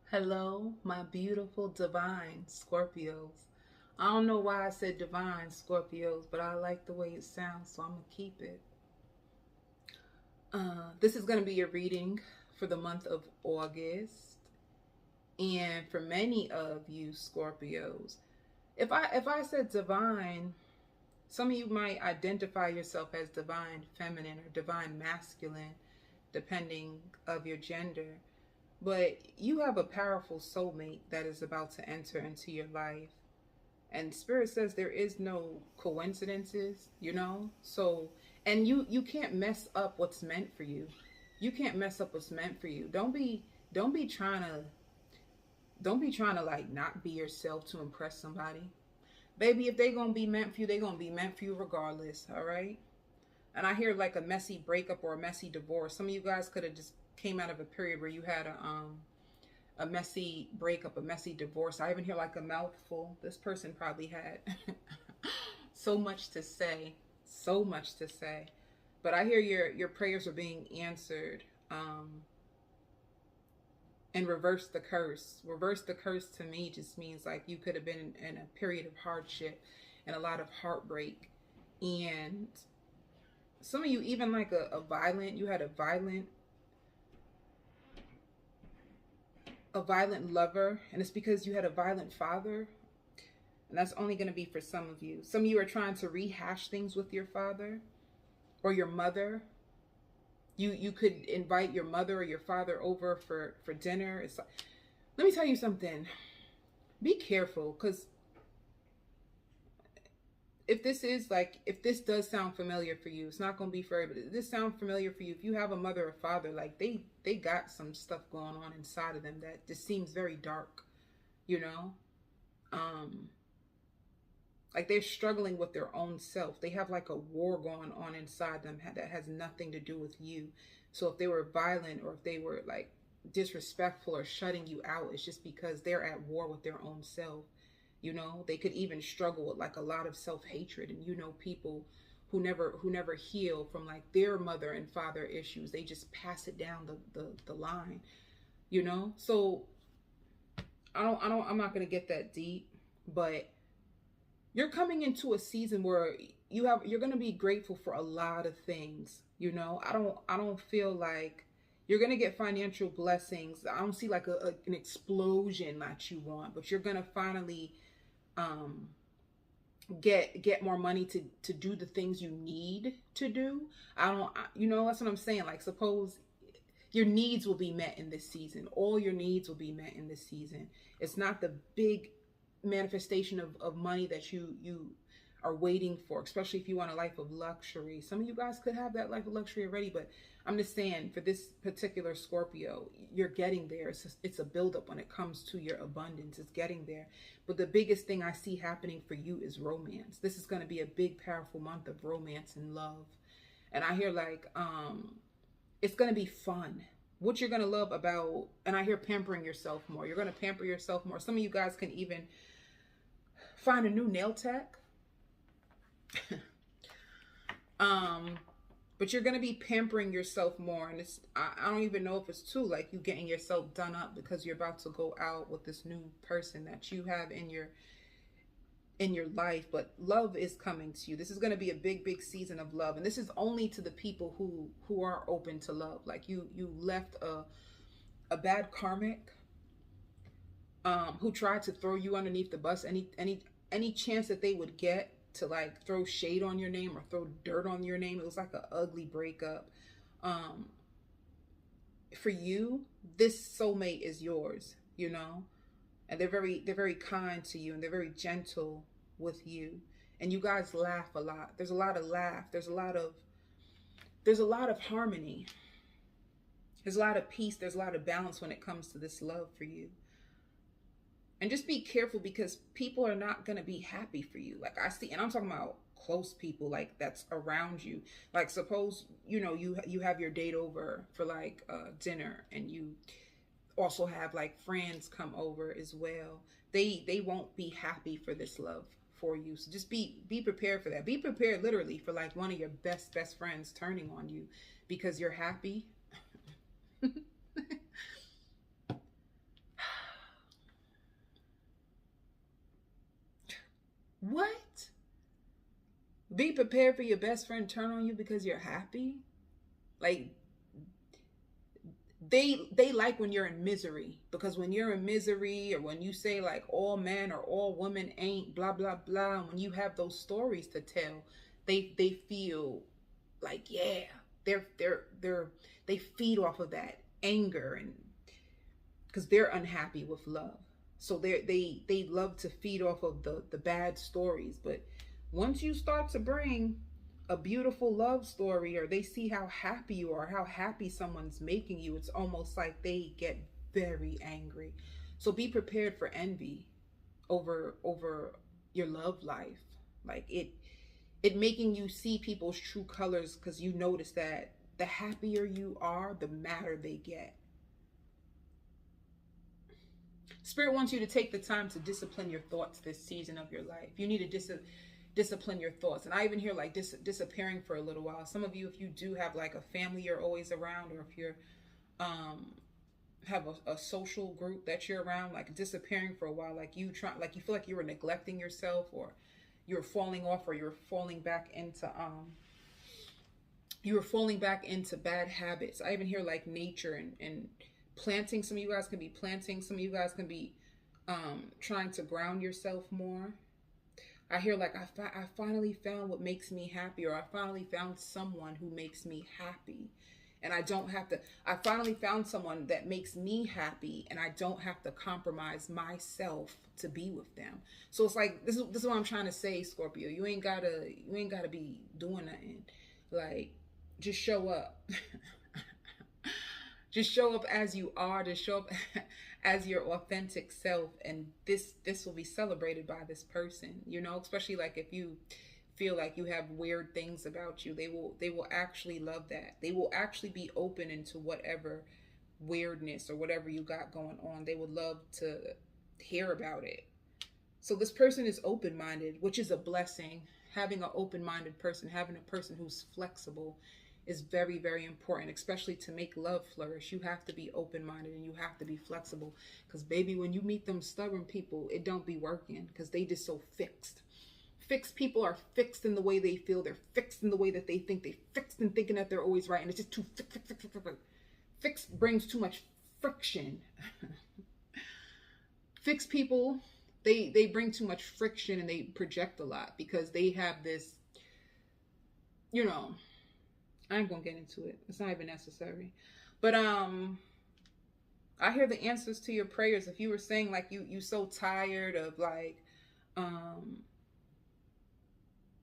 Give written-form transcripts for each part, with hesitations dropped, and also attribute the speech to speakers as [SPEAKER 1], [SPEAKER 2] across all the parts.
[SPEAKER 1] Hello, my beautiful divine Scorpios. I don't know why I said divine Scorpios, but I like the way it sounds, so I'm going to keep it. This is going to be a reading for the month of August. And for many of you Scorpios, if I said divine, some of you might identify yourself as divine feminine or divine masculine, depending of your gender. But you have a powerful soulmate that is about to enter into your life. And Spirit says there is no coincidences, So, and you can't mess up what's meant for you. You can't mess up what's meant for you. Don't be trying to like not be yourself to impress somebody. Baby, if they going to be meant for you, they going to be meant for you regardless, all right? And I hear like a messy breakup or a messy divorce. Some of you guys could have just came out of a period where you had a messy breakup, a messy divorce. I even hear like a mouthful. This person probably had so much to say, so much to say. But I hear your prayers are being answered. And reverse the curse. Reverse the curse to me just means like you could have been in a period of hardship and a lot of heartbreak. And some of you even like you had a violent lover, and it's because you had a violent father. And that's only going to be for some of you. Some of you are trying to rehash things with your father or your mother. You could invite your mother or your father over for dinner. It's like, let me tell you something. Be careful, because if this does sound familiar for you, it's not going to be for everybody. If this sounds familiar for you, if you have a mother or father, like they got some stuff going on inside of them that just seems very dark, you know? Like they're struggling with their own self. They have like a war going on inside them that has nothing to do with you. So if they were violent or if they were like disrespectful or shutting you out, it's just because they're at war with their own self. They could even struggle with like a lot of self-hatred. And people who never heal from like their mother and father issues. They just pass it down the line, So I'm not gonna get that deep, but you're coming into a season where you're going to be grateful for a lot of things. I don't feel like you're going to get financial blessings. I don't see like an explosion that you want, but you're going to finally get more money to do the things you need to do. That's what I'm saying. Like, suppose your needs will be met in this season. All your needs will be met in this season. It's not the big manifestation of money that you are waiting for, especially if you want a life of luxury. Some of you guys could have that life of luxury already, but I'm just saying for this particular Scorpio, you're getting there. It's a buildup when it comes to your abundance. It's getting there. But the biggest thing I see happening for you is romance. This is going to be a big, powerful month of romance and love. And I hear like, it's going to be fun. What you're going to love about, and I hear pampering yourself more. You're going to pamper yourself more. Some of you guys can even find a new nail tech. But you're going to be pampering yourself more. And I don't even know if it's too like you getting yourself done up because you're about to go out with this new person that you have in your life. But love is coming to you. This is going to be a big, big season of love. And this is only to the people who are open to love. Like you left a bad karmic who tried to throw you underneath the bus. Any chance that they would get to like throw shade on your name or throw dirt on your name, it was like an ugly breakup. For you, this soulmate is yours, and they're very kind to you, and they're very gentle with you, and you guys laugh a lot. There's a lot of laugh. There's a lot of harmony. There's a lot of peace. There's a lot of balance when it comes to this love for you. And just be careful, because people are not going to be happy for you. Like I see, and I'm talking about close people, like that's around you. Like suppose, you have your date over for like dinner, and you also have like friends come over as well. They won't be happy for this love for you. So just be prepared for that. Be prepared literally for like one of your best friends turning on you because you're happy. What? Be prepared for your best friend to turn on you because you're happy? Like, they like when you're in misery, because when you're in misery, or when you say like all men or all women ain't blah blah blah, and when you have those stories to tell, they feel like, yeah, they're they feed off of that anger, and because they're unhappy with love. So they love to feed off of the bad stories. But once you start to bring a beautiful love story, or they see how happy you are, how happy someone's making you, it's almost like they get very angry. So be prepared for envy over your love life. Like it making you see people's true colors, because you notice that the happier you are, the madder they get. Spirit wants you to take the time to discipline your thoughts this season of your life. You need to discipline your thoughts. And I even hear like disappearing for a little while. Some of you, if you do have like a family you're always around, or if you're have a social group that you're around, like disappearing for a while, like you feel like you were neglecting yourself, or you're falling off, or you're falling back into bad habits. I even hear like nature and planting. Some of you guys can be planting. Some of you guys can be trying to ground yourself more. I hear like I finally found what makes me happy, or I finally found someone who makes me happy, and I don't have to. I finally found someone that makes me happy, and I don't have to compromise myself to be with them. So it's like this is what I'm trying to say, Scorpio. You ain't gotta be doing nothing. Like, just show up. Just show up as you are. Just show up as your authentic self, and this will be celebrated by this person. You know, especially like if you feel like you have weird things about you, they will actually love that. They will actually be open into whatever weirdness or whatever you got going on. They would love to hear about it. So this person is open-minded, which is a blessing. Having an open-minded person, having a person who's flexible, is very, very important, especially to make love flourish. You have to be open-minded and you have to be flexible, because baby, when you meet them stubborn people, it don't be working, because they just so fixed. Fixed people are fixed in the way they feel. They're fixed in the way that they think. They fixed in thinking that they're always right, and it's just too fixed brings too much friction. Fixed people, they bring too much friction, and they project a lot, because they have this, you know, I ain't gonna get into it. It's not even necessary. But I hear the answers to your prayers. If you were saying like you so tired of like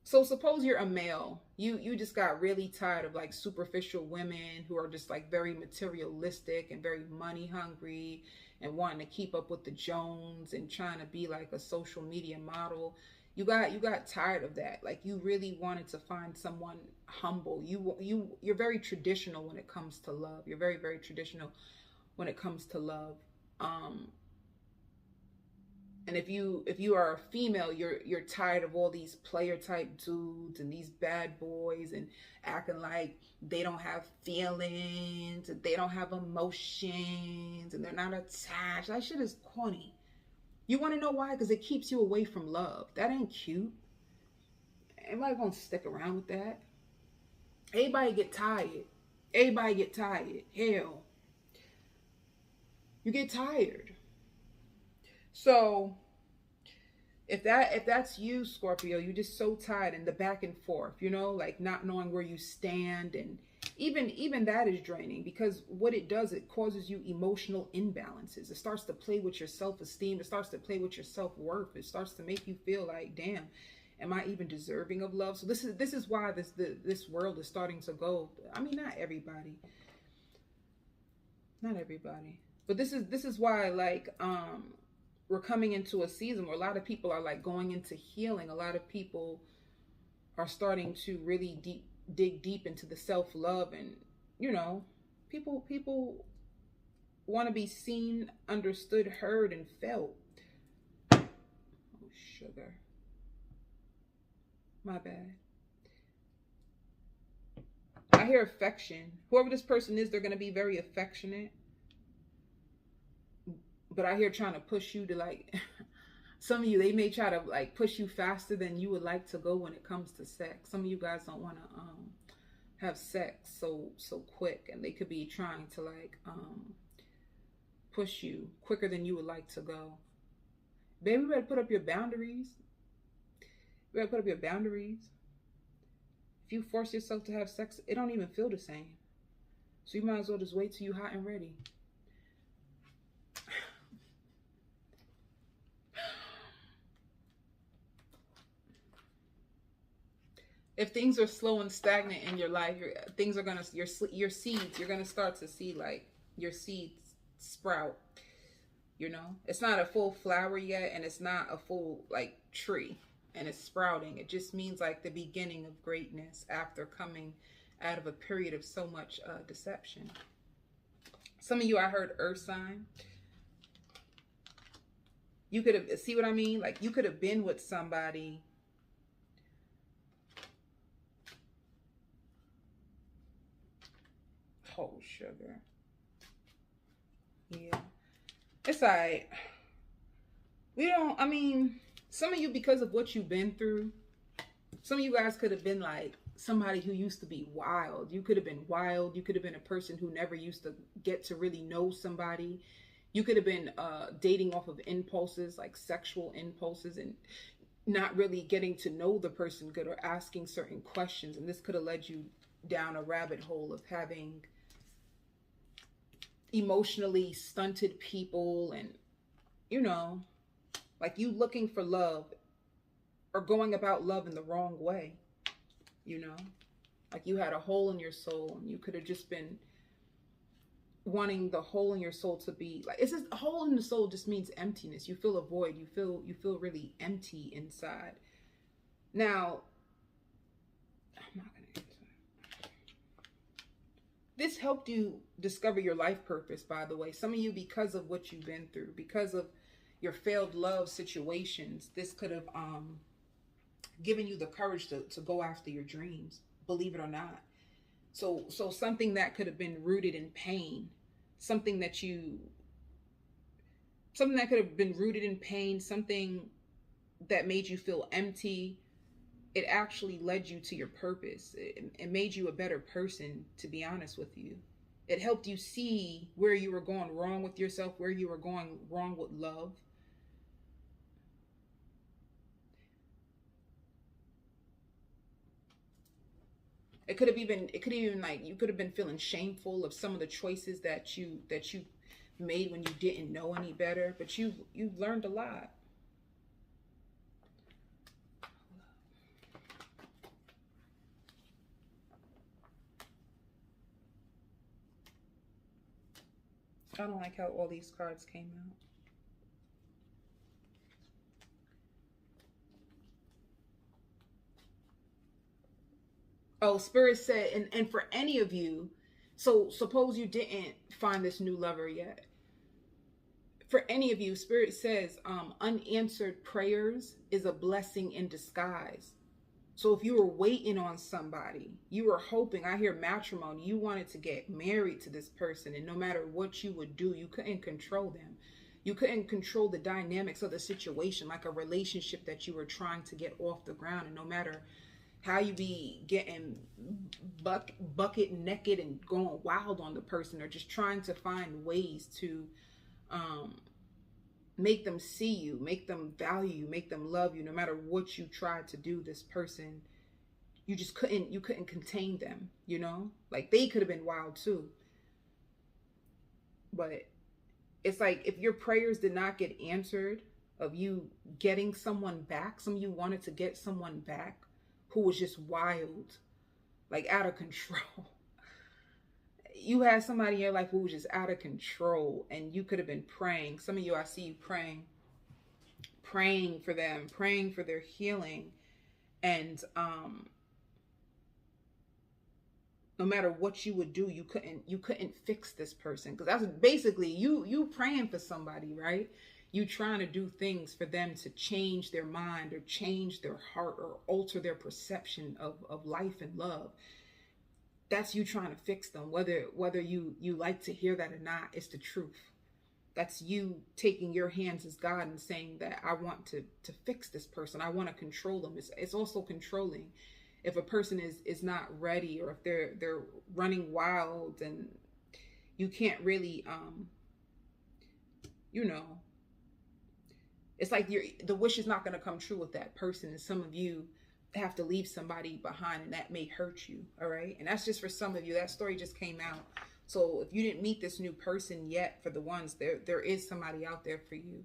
[SPEAKER 1] so suppose you're a male. You just got really tired of like superficial women who are just like very materialistic and very money hungry and wanting to keep up with the Jones and trying to be like a social media model. You got tired of that. Like, you really wanted to find someone humble. You're very traditional when it comes to love. You're very, very traditional when it comes to love. And if you are a female, you're tired of all these player type dudes and these bad boys and acting like they don't have feelings and they don't have emotions and they're not attached. That shit is corny. You want to know why? Because it keeps you away from love. That ain't cute. Everybody gonna stick around with that. Everybody get tired. Everybody get tired. Hell, you get tired. So if that's you, Scorpio, you're just so tired, and the back and forth, you know, like not knowing where you stand, and even that is draining, because what it does, it causes you emotional imbalances. It starts to play with your self-esteem. It starts to play with your self-worth. It starts to make you feel like, damn, am I even deserving of love? So this is why this world is starting to go. I mean, not everybody, but this is why, like, we're coming into a season where a lot of people are like going into healing. A lot of people are starting to really dig deep into the self-love, and you know, people want to be seen, understood, heard, and felt. Oh, sugar. My bad. I hear affection. Whoever this person is, they're going to be very affectionate. But I hear trying to push you to like, Some of you, they may try to like push you faster than you would like to go when it comes to sex. Some of you guys don't want to have sex so quick, and they could be trying to like push you quicker than you would like to go. Baby, you better put up your boundaries. You better put up your boundaries. If you force yourself to have sex, it don't even feel the same. So you might as well just wait till you hot and ready. If things are slow and stagnant in your life, things are gonna your seeds. You're gonna start to see like your seeds sprout. You know, it's not a full flower yet, and it's not a full like tree, and it's sprouting. It just means like the beginning of greatness after coming out of a period of so much deception. Some of you, I heard earth sign. You could have, see what I mean? Like you could have been with somebody. Oh, sugar. Yeah. It's like, we don't, I mean, some of you, because of what you've been through, some of you guys could have been like somebody who used to be wild. You could have been wild. You could have been a person who never used to get to really know somebody. You could have been dating off of impulses, like sexual impulses, and not really getting to know the person good or asking certain questions. And this could have led you down a rabbit hole of having emotionally stunted people, and you know, like you looking for love or going about love in the wrong way. You know, like you had a hole in your soul, and you could have just been wanting the hole in your soul to be like, it's just a hole in the soul just means emptiness. You feel a void. You feel really empty inside. Now, I'm not gonna answer that. This helped you discover your life purpose, by the way. Some of you, because of what you've been through, because of your failed love situations, this could have given you the courage to go after your dreams, believe it or not. So something that could have been rooted in pain, something that could have been rooted in pain, something that made you feel empty, it actually led you to your purpose. It made you a better person, to be honest with you. It helped you see where you were going wrong with yourself, where you were going wrong with love. It could have even like, you could have been feeling shameful of some of the choices that you made when you didn't know any better, but you've learned a lot. I don't like how all these cards came out. Oh, Spirit said, and for any of you, so suppose you didn't find this new lover yet. For any of you, Spirit says, unanswered prayers is a blessing in disguise. So if you were waiting on somebody, you were hoping, I hear matrimony, you wanted to get married to this person, and no matter what you would do, you couldn't control them. You couldn't control the dynamics of the situation, like a relationship that you were trying to get off the ground. And no matter how you be getting bucket naked and going wild on the person, or just trying to find ways to make them see you, make them value you, make them love you, no matter what you tried to do, this person, you just couldn't contain them, you know? Like they could have been wild too. But it's like, if your prayers did not get answered of you getting someone back, some of you wanted to get someone back who was just wild, like out of control. You had somebody in your life who was just out of control, and you could have been praying. Some of you, I see you praying for them, praying for their healing. And no matter what you would do, you couldn't fix this person. Because that's basically you praying for somebody, right? You trying to do things for them to change their mind or change their heart or alter their perception of life and love. That's you trying to fix them. Whether you like to hear that or not, it's the truth. That's you taking your hands as God and saying that I want to fix this person. I want to control them. It's also controlling. If a person is not ready, or if they're running wild, and you can't really you know, it's like the wish is not going to come true with that person. And some of you have to leave somebody behind, and that may hurt you. All right. And that's just for some of you. That story just came out. So if you didn't meet this new person yet, for the ones there is somebody out there for you.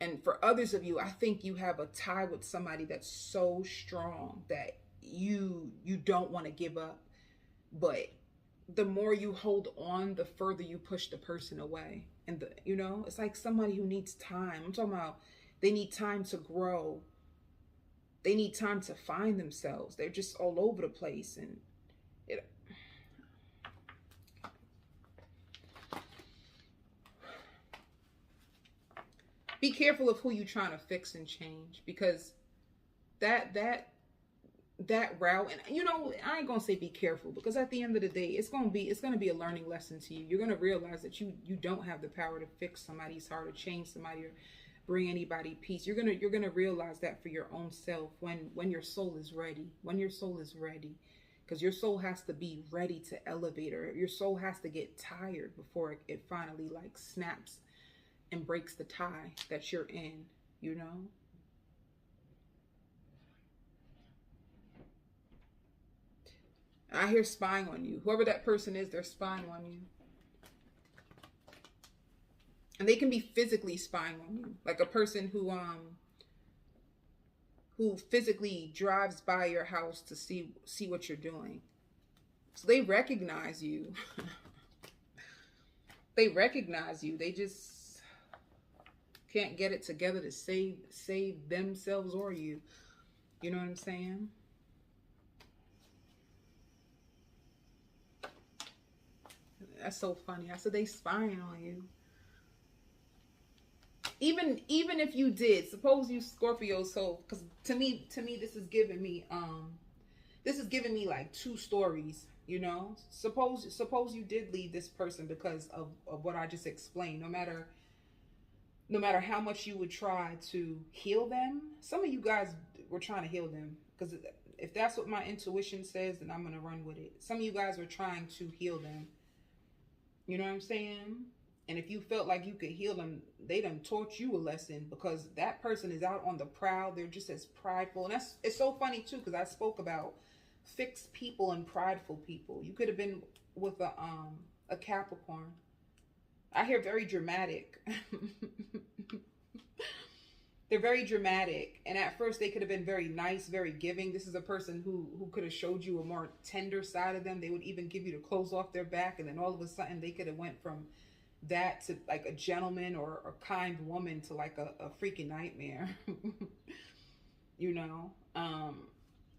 [SPEAKER 1] And for others of you, I think you have a tie with somebody that's so strong that you don't want to give up. But the more you hold on, the further you push the person away. And it's like somebody who needs time. I'm talking about, they need time to grow. They need time to find themselves. They're just all over the place. And be careful of who you're trying to fix and change, because that route, and I ain't gonna say be careful, because at the end of the day, it's gonna be a learning lesson to you. You're gonna realize that you don't have the power to fix somebody's heart, or change somebody, or bring anybody peace. You're gonna realize that for your own self when your soul is ready. When your soul is ready, because your soul has to be ready to elevate, or your soul has to get tired before it finally like snaps and breaks the tie that you're in. I hear spying on you. Whoever that person is, they're spying on you. And they can be physically spying on you. Like a person who physically drives by your house to see what you're doing. So they recognize you. They recognize you. They just can't get it together to save themselves or you. You know what I'm saying? That's so funny. I said they spying on you. Even if you did, suppose you Scorpio, so because to me this is giving me like two stories. Suppose you did leave this person because of what I just explained. No matter how much you would try to heal them, some of you guys were trying to heal them, because if that's what my intuition says, then I'm gonna run with it. Some of you guys were trying to heal them. You know what I'm saying? And if you felt like you could heal them, they done taught you a lesson, because that person is out on the prowl. They're just as prideful. And it's so funny too, because I spoke about fixed people and prideful people. You could have been with a Capricorn. I hear very dramatic. They're very dramatic. And at first they could have been very nice, very giving. This is a person who could have showed you a more tender side of them. They would even give you the clothes off their back. And then all of a sudden they could have went from that to like a gentleman or a kind woman to like a freaking nightmare.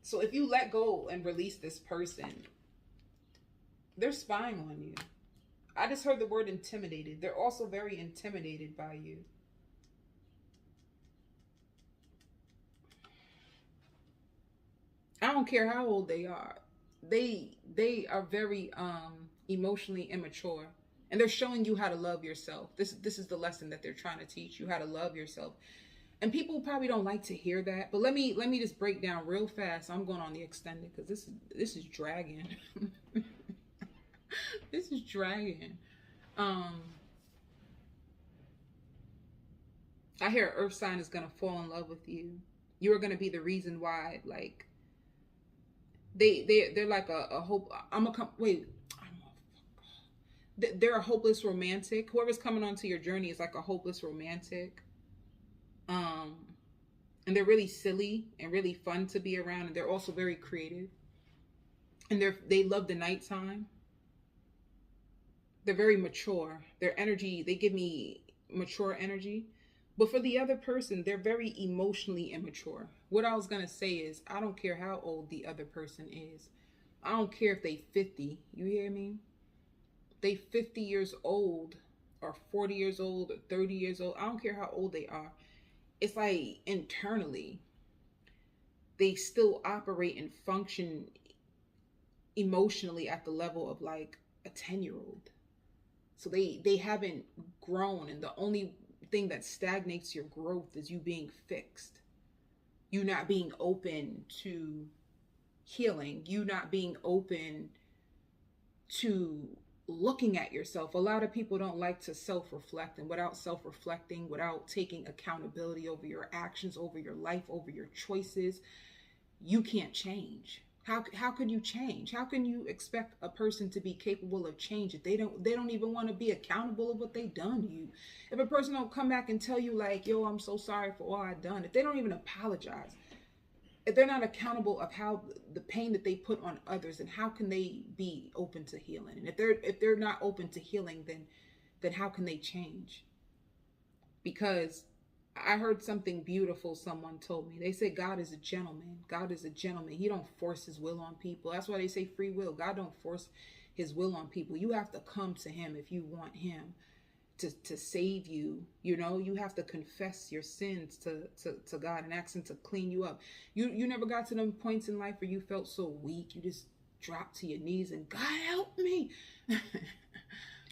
[SPEAKER 1] So if you let go and release this person, they're spying on you. I just heard the word intimidated. They're also very intimidated by you. I don't care how old they are. They are very emotionally immature. And they're showing you how to love yourself. This is the lesson that they're trying to teach you, how to love yourself. And people probably don't like to hear that. But let me just break down real fast. I'm going on the extended because this is dragging. This is dragging. I hear Earth sign is gonna fall in love with you. You are gonna be the reason why, like, they're like a hope. They're a hopeless romantic. Whoever's coming onto your journey is like a hopeless romantic. And they're really silly and really fun to be around, and they're also very creative. And they love the nighttime. They're very mature. Their energy, they give me mature energy. But for the other person, they're very emotionally immature. What I was going to say is, I don't care how old the other person is. I don't care if they 50. You hear me? They 50 years old or 40 years old or 30 years old. I don't care how old they are. It's like internally, they still operate and function emotionally at the level of like a 10-year-old. So they haven't grown, and the only thing that stagnates your growth is you being fixed. You not being open to healing. You not being open to looking at yourself. A lot of people don't like to self-reflect, and without self-reflecting, without taking accountability over your actions, over your life, over your choices, you can't change. How can you change? How can you expect a person to be capable of change if they don't even want to be accountable of what they done to you? If a person don't come back and tell you like, yo, I'm so sorry for all I done, if they don't even apologize, if they're not accountable of how the pain that they put on others, and how can they be open to healing? And if they're not open to healing, then how can they change? Because I heard something beautiful someone told me. They said God is a gentleman. God is a gentleman. He don't force his will on people. That's why they say free will. God don't force his will on people. You have to come to him if you want him to save you. You know, you have to confess your sins to God and ask him to clean you up. You never got to them points in life where you felt so weak, you just dropped to your knees and God help me.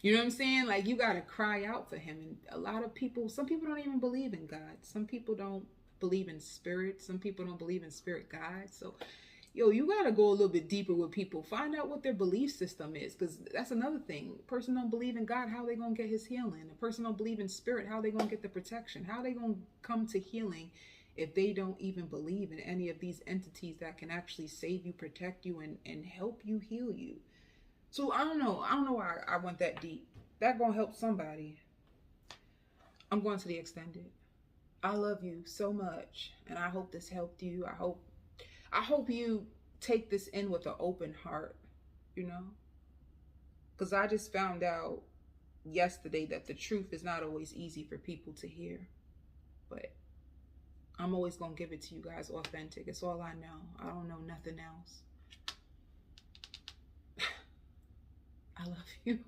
[SPEAKER 1] You know what I'm saying? Like, you got to cry out for him. And a lot of people, some people don't even believe in God. Some people don't believe in spirit. Some people don't believe in spirit guides. So, yo, you got to go a little bit deeper with people. Find out what their belief system is, because that's another thing. A person don't believe in God, how they going to get his healing? A person don't believe in spirit, how they going to get the protection? How they going to come to healing if they don't even believe in any of these entities that can actually save you, protect you, and help you heal you? So I don't know why I went that deep. That gonna help somebody. I'm going to the extended. I love you so much, and I hope this helped you. I hope you take this in with an open heart, you know? Because I just found out yesterday that the truth is not always easy for people to hear. But I'm always gonna give it to you guys authentic. It's all I know. I don't know nothing else. I love you.